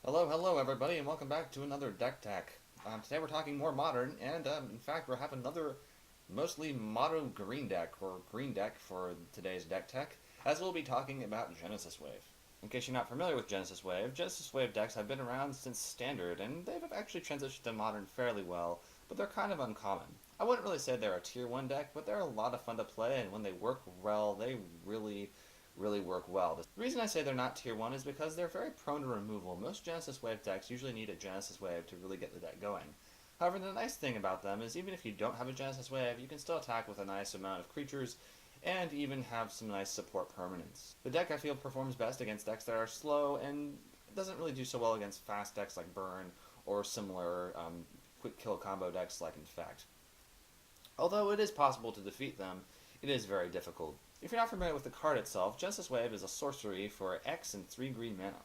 Hello everybody, and welcome back to another Deck Tech. Today we're talking more modern, and in fact we have another mostly mono green deck, or green deck for today's Deck Tech, as we'll be talking about Genesis Wave. In case you're not familiar with Genesis Wave decks have been around since Standard, and they've actually transitioned to Modern fairly well, but they're kind of uncommon. I wouldn't really say they're a Tier 1 deck, but they're a lot of fun to play, and when they work well, they really work well. The reason I say they're not tier 1 is because they're very prone to removal. Most Genesis Wave decks usually need a Genesis Wave to really get the deck going. However, the nice thing about them is even if you don't have a Genesis Wave, you can still attack with a nice amount of creatures and even have some nice support permanents. The deck I feel performs best against decks that are slow and doesn't really do so well against fast decks like Burn or similar quick kill combo decks like Infect. Although it is possible to defeat them, it is very difficult. If you're not familiar with the card itself, Genesis Wave is a sorcery for X and 3 green mana.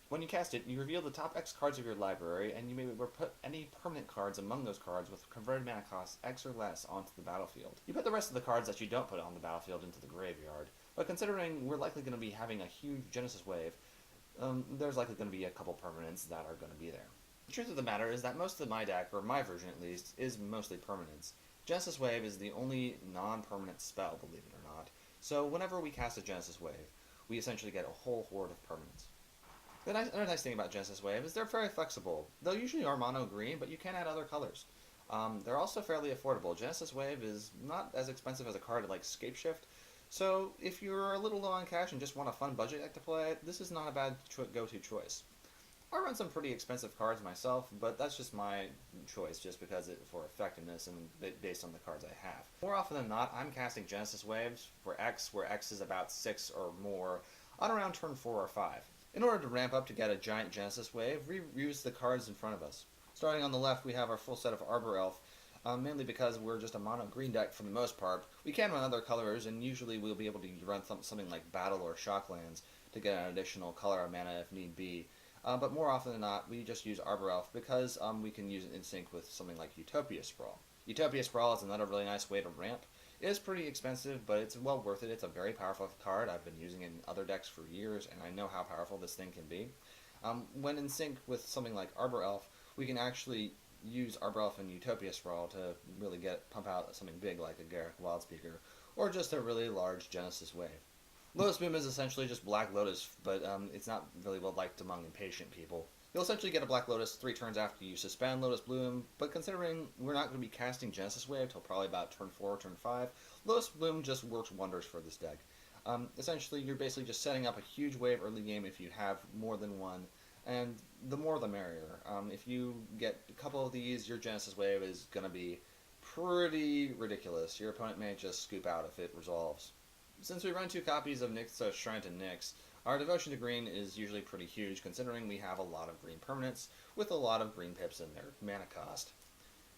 When you cast it, you reveal the top X cards of your library, and you may put any permanent cards among those cards with converted mana cost X or less onto the battlefield. You put the rest of the cards that you don't put on the battlefield into the graveyard, but considering we're likely going to be having a huge Genesis Wave, there's likely going to be a couple permanents that are going to be there. The truth of the matter is that most of my deck, or my version at least, is mostly permanents. Genesis Wave is the only non-permanent spell, believe it or not, so whenever we cast a Genesis Wave, we essentially get a whole horde of permanents. The other nice thing about Genesis Wave is they're very flexible. They usually are mono green, but you can add other colors. They're also fairly affordable. Genesis Wave is not as expensive as a card like Scapeshift, so if you're a little low on cash and just want a fun budget deck to play, this is not a bad go-to choice. I run some pretty expensive cards myself, but that's just my choice, just because for effectiveness and based on the cards I have. More often than not, I'm casting Genesis Waves for X, where X is about 6 or more, on around turn 4 or 5. In order to ramp up to get a giant Genesis Wave, we use the cards in front of us. Starting on the left, we have our full set of Arbor Elf, mainly because we're just a mono green deck for the most part. We can run other colors, and usually we'll be able to run something like Battle or Shocklands to get an additional color of mana if need be. But more often than not, we just use Arbor Elf because we can use it in sync with something like Utopia Sprawl. Utopia Sprawl is another really nice way to ramp. It is pretty expensive, but it's well worth it. It's a very powerful card. I've been using it in other decks for years, and I know how powerful this thing can be. When in sync with something like Arbor Elf, we can actually use Arbor Elf and Utopia Sprawl to really pump out something big like a Garruk Wildspeaker, or just a really large Genesis Wave. Lotus Bloom is essentially just Black Lotus, but it's not really well liked among impatient people. You'll essentially get a Black Lotus 3 turns after you suspend Lotus Bloom, but considering we're not going to be casting Genesis Wave till probably about turn 4 or turn 5, Lotus Bloom just works wonders for this deck. Essentially, you're basically just setting up a huge wave early game if you have more than one, and the more the merrier. If you get a couple of these, your Genesis Wave is going to be pretty ridiculous. Your opponent may just scoop out if it resolves. Since we run 2 copies of Nyx's Shrine to Nyx, our devotion to green is usually pretty huge, considering we have a lot of green permanents with a lot of green pips in their mana cost.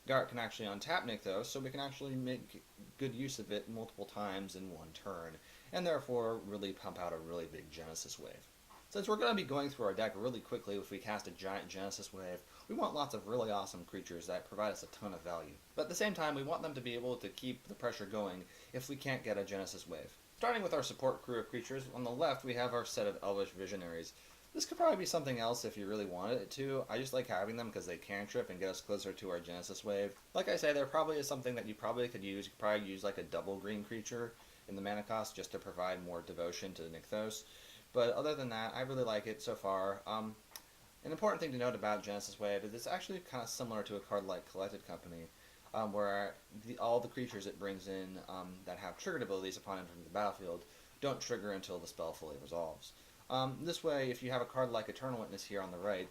Garruk can actually untap Nyx, so we can actually make good use of it multiple times in one turn, and therefore really pump out a really big Genesis Wave. Since we're going to be going through our deck really quickly if we cast a giant Genesis Wave, we want lots of really awesome creatures that provide us a ton of value. But at the same time, we want them to be able to keep the pressure going if we can't get a Genesis Wave. Starting with our support crew of creatures, on the left we have our set of Elvish Visionaries. This could probably be something else if you really wanted it to. I just like having them because they cantrip and get us closer to our Genesis Wave. Like I say, there probably is something that you probably could use. You could probably use like a double green creature in the mana cost just to provide more devotion to Nyx. But other than that, I really like it so far. An important thing to note about Genesis Wave is it's actually kind of similar to a card like Collected Company, where all the creatures it brings in that have triggered abilities upon entering the battlefield don't trigger until the spell fully resolves. This way, if you have a card like Eternal Witness here on the right,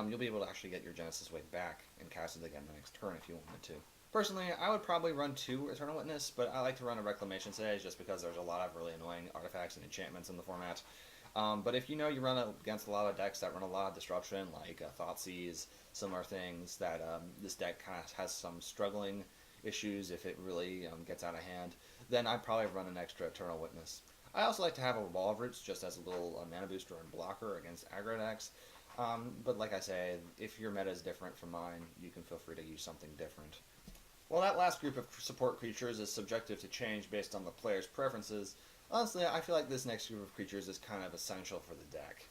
you'll be able to actually get your Genesis Wave back and cast it again the next turn if you wanted to. Personally, I would probably run 2 Eternal Witness, but I like to run a Reclamation Sage just because there's a lot of really annoying artifacts and enchantments in the format. But if you know you run against a lot of decks that run a lot of disruption, like Thoughtseize, similar things, that this deck kind of has some struggling issues if it really gets out of hand, then I'd probably run an extra Eternal Witness. I also like to have a Wall of Roots just as a little mana booster and blocker against aggro decks. But like I say, if your meta is different from mine, you can feel free to use something different. While that last group of support creatures is subjective to change based on the player's preferences, honestly, I feel like this next group of creatures is kind of essential for the deck.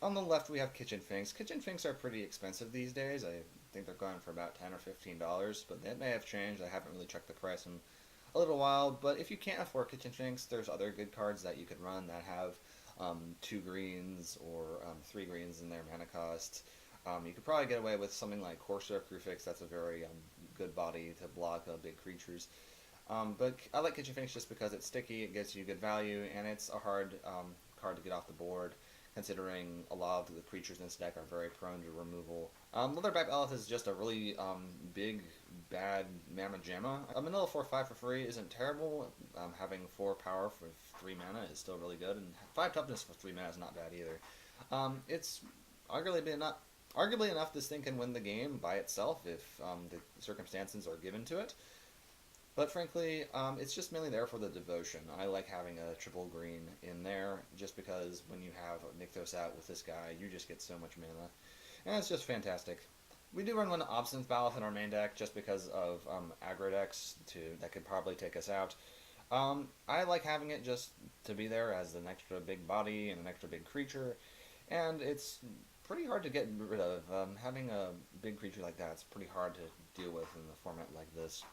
On the left, we have Kitchen Finks. Kitchen Finks are pretty expensive these days. I think they're going for about $10 or $15, but that may have changed. I haven't really checked the price in a little while. But if you can't afford Kitchen Finks, there's other good cards that you could run that have 2 greens or 3 greens in their mana cost. You could probably get away with something like Corsair Crucifix. That's a very good body to block big creatures. But I like Kitchen Finks just because it's sticky, it gets you good value, and it's a hard card to get off the board, considering a lot of the creatures in this deck are very prone to removal. Leatherback Elf is just a really big, bad Mamma Jamma. A Manila 4/5 for free isn't terrible. Having 4 power for 3 mana is still really good, and 5 toughness for 3 mana is not bad either. It's arguably enough this thing can win the game by itself if the circumstances are given to it. But frankly, it's just mainly there for the devotion. I like having a triple green in there, just because when you have Nykthos out with this guy, you just get so much mana. And it's just fantastic. We do run one Obstinate Baloth in our main deck, just because of aggro decks that could probably take us out. I like having it just to be there as an extra big body and an extra big creature, and it's pretty hard to get rid of. Having a big creature like that is pretty hard to deal with in a format like this.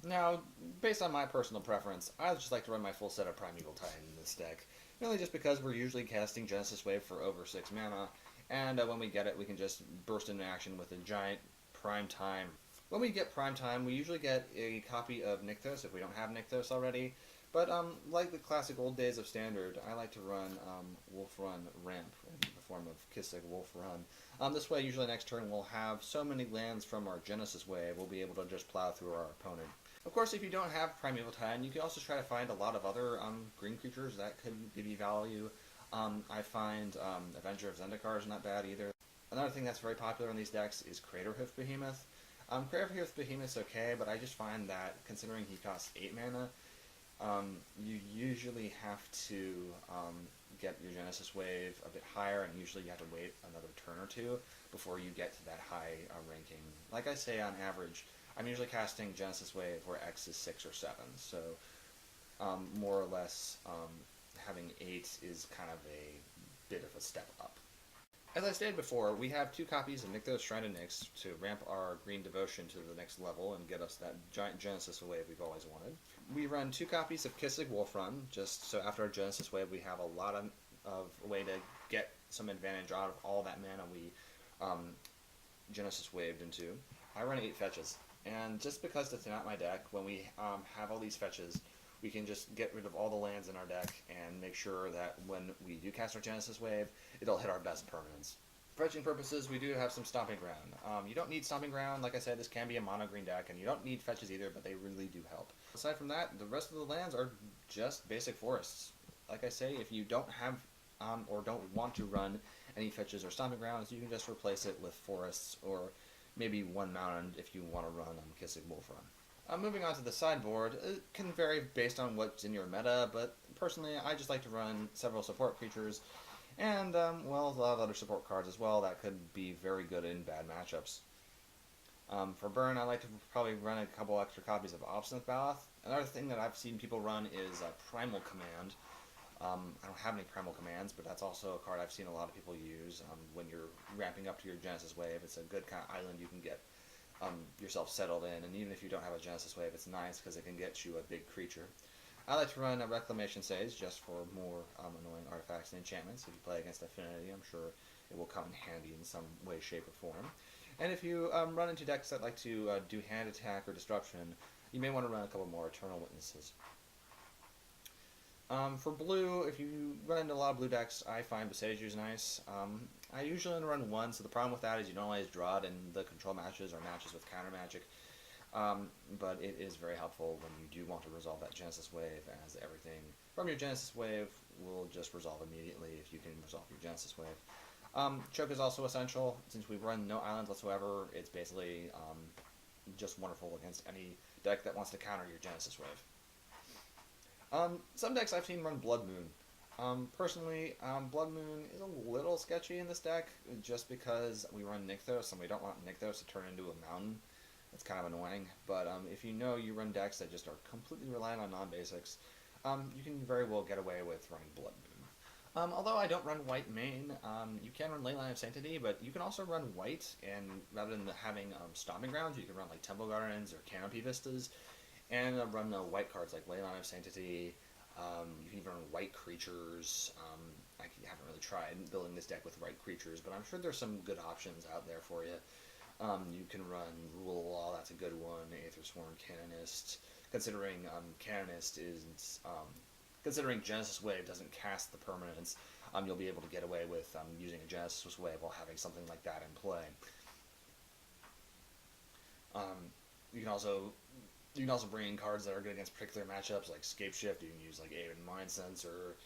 Now, based on my personal preference, I just like to run my full set of Primeval Titan in this deck, mainly just because we're usually casting Genesis Wave for over 6 mana, and when we get it, we can just burst into action with a giant Prime Time. When we get Prime Time, we usually get a copy of Nykthos if we don't have Nykthos already, but like the classic old days of Standard, I like to run Wolf Run Ramp in the form of Kisig Wolf Run. This way, usually next turn, we'll have so many lands from our Genesis Wave, we'll be able to just plow through our opponent. Of course, if you don't have Primeval Titan, you can also try to find a lot of other green creatures that could give you value. I find Avenger of Zendikar is not bad either. Another thing that's very popular in these decks is Craterhoof Behemoth. Craterhoof Behemoth's okay, but I just find that considering he costs 8 mana, you usually have to get your Genesis Wave a bit higher, and usually you have to wait another turn or two before you get to that high ranking. Like I say, on average, I'm usually casting Genesis Wave where X is 6 or 7, so more or less having 8 is kind of a bit of a step up. As I stated before, we have 2 copies of Nykthos Shrine of Nyx to ramp our green devotion to the next level and get us that giant Genesis Wave we've always wanted. We run 2 copies of Kisig Wolf Run, just so after our Genesis Wave we have a lot of a way to get some advantage out of all that mana we Genesis Waved into. I run 8 fetches. And just because to thin out my deck, when we have all these fetches, we can just get rid of all the lands in our deck and make sure that when we do cast our Genesis Wave, it'll hit our best permanents. For fetching purposes, we do have some Stomping Ground. You don't need Stomping Ground. Like I said, this can be a mono green deck, and you don't need fetches either, but they really do help. Aside from that, the rest of the lands are just basic forests. Like I say, if you don't have or don't want to run any fetches or Stomping Grounds, you can just replace it with forests or maybe 1 mountain if you want to run Kisig Wolf Run. Moving on to the sideboard, it can vary based on what's in your meta, but personally I just like to run several support creatures and, well, a lot of other support cards as well that could be very good in bad matchups. For burn, I like to probably run a couple extra copies of Obstinate Baloth. Another thing that I've seen people run is Primal Command. I don't have any Primal Commands, but that's also a card I've seen a lot of people use when you're ramping up to your Genesis Wave. It's a good kind of island you can get yourself settled in, and even if you don't have a Genesis Wave, it's nice because it can get you a big creature. I like to run a Reclamation Sage just for more annoying artifacts and enchantments. If you play against Affinity, I'm sure it will come in handy in some way, shape, or form. And if you run into decks that like to do hand attack or disruption, you may want to run a couple more Eternal Witnesses. For blue, if you run into a lot of blue decks, I find Besage is nice. I usually only run 1, so the problem with that is you don't always draw it in the control matches or matches with counter magic. But it is very helpful when you do want to resolve that Genesis Wave, as everything from your Genesis Wave will just resolve immediately if you can resolve your Genesis Wave. Choke is also essential. Since we run no islands whatsoever, it's basically just wonderful against any deck that wants to counter your Genesis Wave. Some decks I've seen run Blood Moon. Personally, Blood Moon is a little sketchy in this deck, just because we run Nykthos, and we don't want Nykthos to turn into a mountain. It's kind of annoying, but if you know you run decks that just are completely reliant on non-basics, you can very well get away with running Blood Although I don't run white main, you can run Leyline of Sanctity, but you can also run white, and rather than having Stomping Grounds, you can run like Temple Gardens or Canopy Vistas, and run white cards like Leyline of Sanctity. You can even run white creatures. I haven't really tried building this deck with white creatures, but I'm sure there's some good options out there for you. You can run Rule of Law, that's a good one. Aethersworn Canonist. Considering Canonist is considering Genesis Wave doesn't cast the permanents, you'll be able to get away with using a Genesis Wave while having something like that in play. You can also bring in cards that are good against particular matchups, like Scape Shift. You can use like Aven Mind Sense or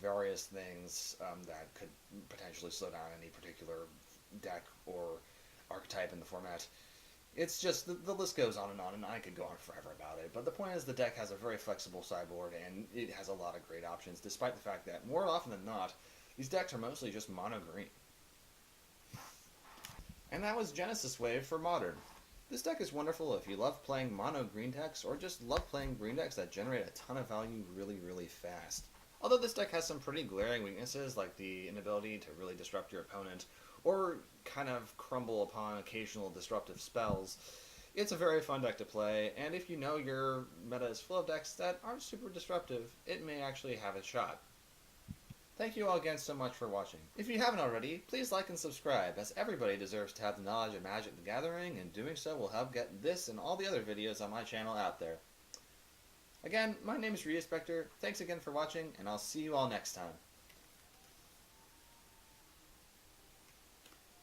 various things that could potentially slow down any particular deck or archetype in the format. It's just, the list goes on, and I could go on forever about it. But the point is, the deck has a very flexible sideboard, and it has a lot of great options, despite the fact that, more often than not, these decks are mostly just mono-green. And that was Genesis Wave for Modern. This deck is wonderful if you love playing mono-green decks, or just love playing green decks that generate a ton of value really, really fast. Although this deck has some pretty glaring weaknesses, like the inability to really disrupt your opponent, or kind of crumble upon occasional disruptive spells, it's a very fun deck to play, and if you know your meta is full of decks that aren't super disruptive, it may actually have a shot. Thank you all again so much for watching. If you haven't already, please like and subscribe, as everybody deserves to have the knowledge of Magic the Gathering, and doing so will help get this and all the other videos on my channel out there. Again, my name is Respector, thanks again for watching, and I'll see you all next time.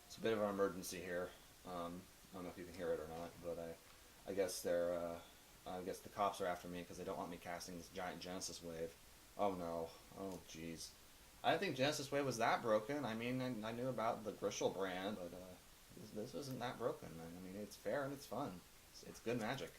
It's a bit of an emergency here. I don't know if you can hear it or not, but I guess the cops are after me because they don't want me casting this giant Genesis Wave. Oh no. Oh jeez. I didn't think Genesis Wave was that broken. I mean, I knew about the Grishel brand, but this isn't that broken. I mean, it's fair and it's fun. It's good Magic.